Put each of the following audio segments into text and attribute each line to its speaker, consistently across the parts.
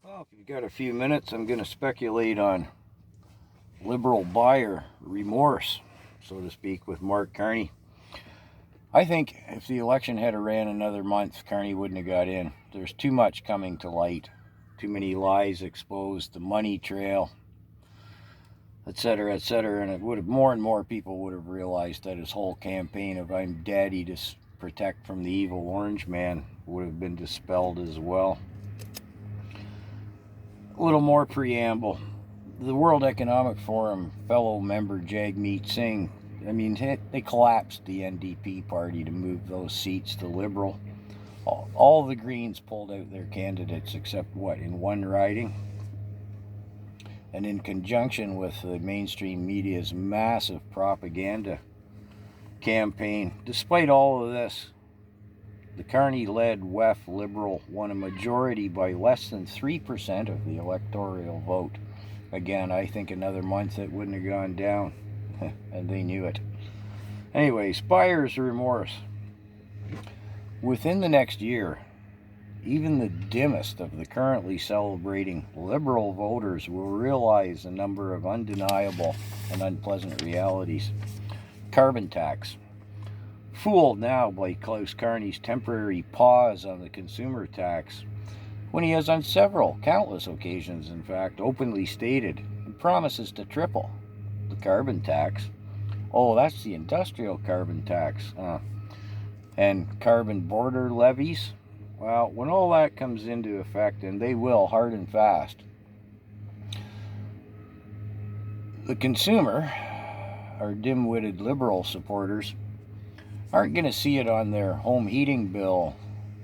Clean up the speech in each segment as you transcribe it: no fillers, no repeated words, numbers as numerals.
Speaker 1: Well, if you've got a few minutes, I'm going to speculate on liberal buyer remorse, so to speak, with Mark Carney. I think if the election had ran another month, Carney wouldn't have got in. There's too much coming to light, too many lies exposed, the money trail, etc., etc., and it would have more and more people would have realized that his whole campaign of "I'm Daddy to protect from the evil orange man" would have been dispelled as well. A little more preamble. The World Economic Forum fellow member Jagmeet Singh, they collapsed the NDP party to move those seats to Liberal. All the Greens pulled out their candidates except in one riding? And in conjunction with the mainstream media's massive propaganda campaign, despite all of this, the Carney-led WEF Liberal won a majority by less than 3% of the electoral vote. Again, I think another month it wouldn't have gone down, and they knew it. Anyways, buyer's remorse. Within the next year, even the dimmest of the currently celebrating Liberal voters will realize a number of undeniable and unpleasant realities. Carbon tax. Fooled now by Klaus Carney's temporary pause on the consumer tax, when he has on countless occasions, in fact, openly stated and promises to triple the carbon tax. Oh, that's the industrial carbon tax. And carbon border levies. Well, when all that comes into effect, and they will hard and fast, the consumer, our dim-witted Liberal supporters, aren't going to see it on their home heating bill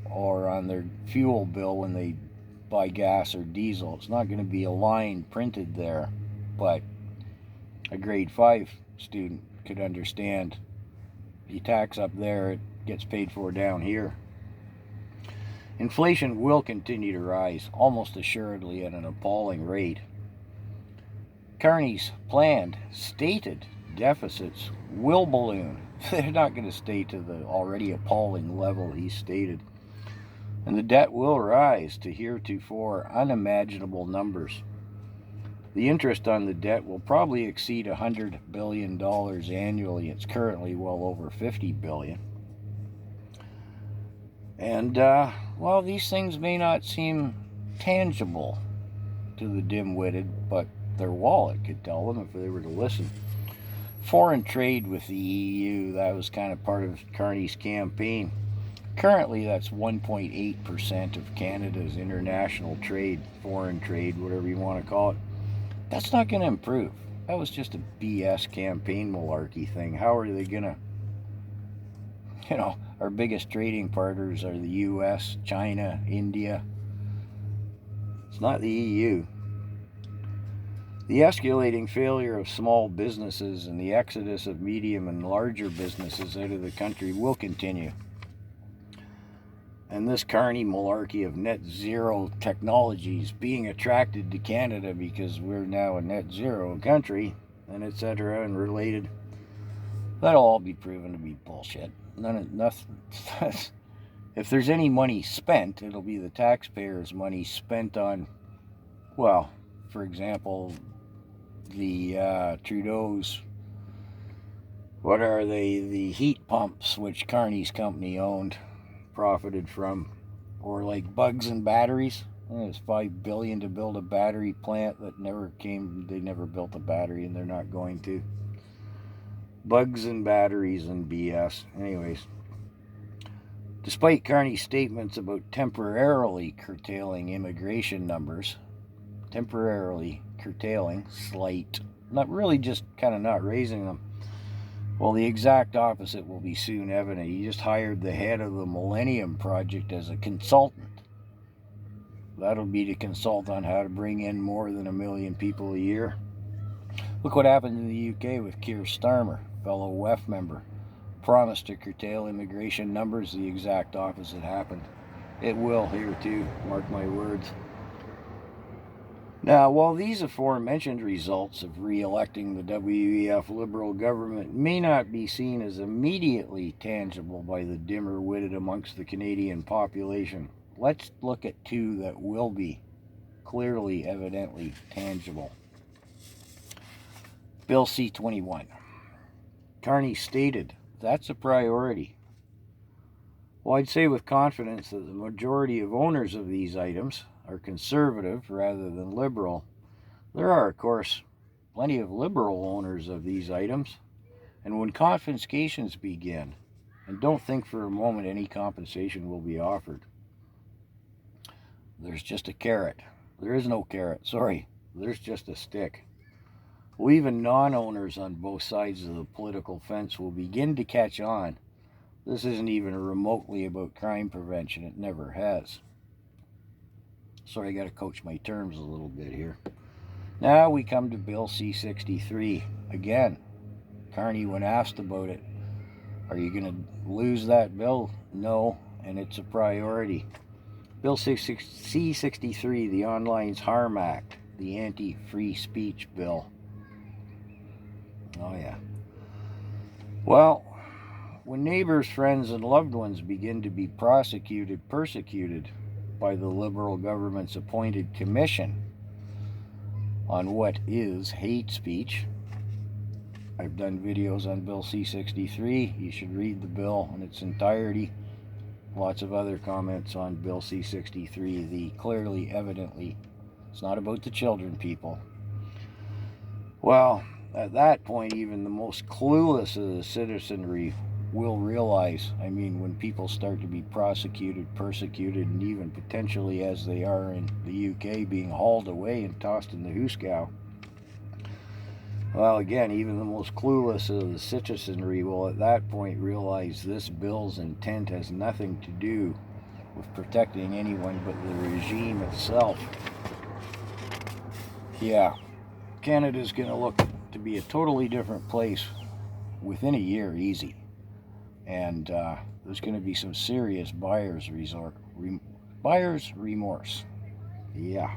Speaker 1: or on their fuel bill when they buy gas or diesel. It's not going to be a line printed there, but a grade 5 student could understand. You tax up there, it gets paid for down here. Inflation will continue to rise, almost assuredly at an appalling rate. Carney's planned, stated deficits will balloon. They're not going to stay to the already appalling level he stated. And the debt will rise to heretofore unimaginable numbers. The interest on the debt will probably exceed $100 billion annually. It's currently well over $50 billion. And, these things may not seem tangible to the dim-witted, but their wallet could tell them if they were to listen. Foreign trade with the EU, that was kind of part of Carney's campaign. Currently, that's 1.8% of Canada's international trade, foreign trade, whatever you want to call it. That's not going to improve. That was just a BS campaign malarkey thing. How are they going to, our biggest trading partners are the US, China, India. It's not the EU. The escalating failure of small businesses and the exodus of medium and larger businesses out of the country will continue. And this Carney malarkey of net zero technologies being attracted to Canada because we're now a net zero country, and etc. and related, that'll all be proven to be bullshit. Nothing. If there's any money spent, it'll be the taxpayers' money spent on, for example, the Trudeau's, the heat pumps, which Carney's company owned, profited from, or like Bugs and Batteries. It's $5 billion to build a battery plant that never came. They never built a battery, and they're not going to. Bugs and batteries and BS. Anyways, despite Carney's statements about temporarily curtailing immigration numbers, slight, not really, just kind of not raising them. Well, the exact opposite will be soon evident. He just hired the head of the Millennium Project as a consultant. That'll be to consult on how to bring in more than 1 million people a year. Look what happened in the UK with Keir Starmer, fellow WEF member. Promised to curtail immigration numbers. The exact opposite happened. It will here too, mark my words. Now, while these aforementioned results of re-electing the WEF Liberal government may not be seen as immediately tangible by the dimmer-witted amongst the Canadian population, let's look at two that will be. clearly, evidently tangible. Bill C-21. Carney stated that's a priority. Well, I'd say with confidence that the majority of owners of these items are conservative rather than liberal. There are, of course, plenty of liberal owners of these items. And when confiscations begin, and don't think for a moment any compensation will be offered, there's just a carrot. There is no carrot, sorry. There's just a stick. Well, even non-owners on both sides of the political fence will begin to catch on. This isn't even remotely about crime prevention. It never has. Sorry, I got to coach my terms a little bit here. Now we come to Bill C-63. Again, Carney, when asked about it, are you going to lose that bill? No, and it's a priority. Bill C-63, the Online's Harm Act, the anti-free speech bill. Oh, yeah. Well, when neighbors, friends, and loved ones begin to be persecuted by the Liberal government's appointed commission on what is hate speech, I've done videos on Bill C-63. You should read the bill in its entirety. Lots of other comments on Bill C-63. The clearly, evidently, it's not about the children, people. Well, at that point, even the most clueless of the citizenry will realize, I mean, when people start to be prosecuted, persecuted, and even potentially, as they are in the UK, being hauled away and tossed in the hoosegow. Well, again, even the most clueless of the citizenry will at that point realize this bill's intent has nothing to do with protecting anyone but the regime itself. Yeah, Canada's going to look to be a totally different place within a year, easy. And there's going to be some serious buyer's remorse. Yeah.